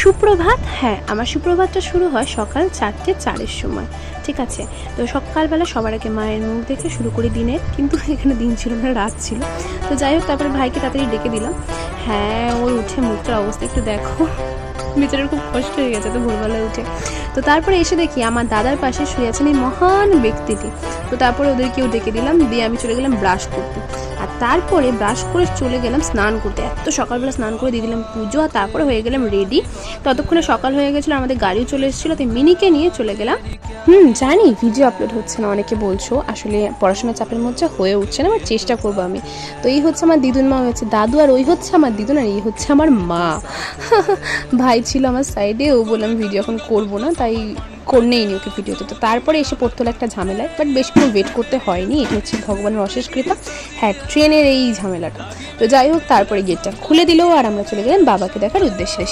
সুপ্রভাত। হ্যাঁ, আমার সুপ্রভাতটা শুরু হয় সকাল 4:04-এর সময়, ঠিক আছে। তো সকালবেলা সবার আগে মায়ের মুখ দেখে শুরু করি দিনের, কিন্তু এখানে দিন ছিল না, রাত ছিল। তো যাই হোক, তারপরে ভাইকে তাড়াতাড়ি ডেকে দিলাম। হ্যাঁ, ওর উঠে মুখটার অবস্থা একটু দেখো, বেচারার খুব কষ্ট হয়ে গেছে তো ভোরবেলায় উঠে। তো তারপরে এসে দেখি আমার দাদার পাশে শুয়ে আছেন এই মহান ব্যক্তিটি। তো তারপরে ওদেরকেও ডেকে দিলাম, দিয়ে আমি চলে গেলাম ব্রাশ করতে। আর তারপরে ব্রাশ করে চলে গেলাম স্নান করতে। এত সকালবেলা স্নান করে দিয়ে দিলাম পুজো, আর তারপরে হয়ে গেলাম রেডি। ততক্ষণে সকাল হয়ে গেছিলো, আমাদের গাড়িও চলে এসেছিলো, তো মিনিকে নিয়ে চলে গেলাম। জানি ভিডিও আপলোড হচ্ছে না, অনেকে বলছো, আসলে পড়াশোনার চাপের মধ্যে হয়ে উঠছে না, আমার চেষ্টা করবো আমি। তো এই হচ্ছে আমার দিদুন মা, হচ্ছে দাদু, আর ওই হচ্ছে আমার দিদুন, আর এই হচ্ছে আমার মা। ভাই ছিল আমার সাইডে, ও বলে আমি ভিডিও এখন করবো না, তাই নেই ওকে ভিডিওতে। তো তারপরে এসে পড়তে হলো একটা ঝামেলায়, বাট বেশিক্ষণ ওয়েট করতে হয়নি, এটা হচ্ছে ভগবানের অশেষ কৃপা। হ্যাঁ, ট্রেনের এই ঝামেলাটা। তো যাই হোক, তারপরে গেটটা খুলে দিল আর আমরা চলে গেলাম বাবাকে দেখার উদ্দেশ্যে।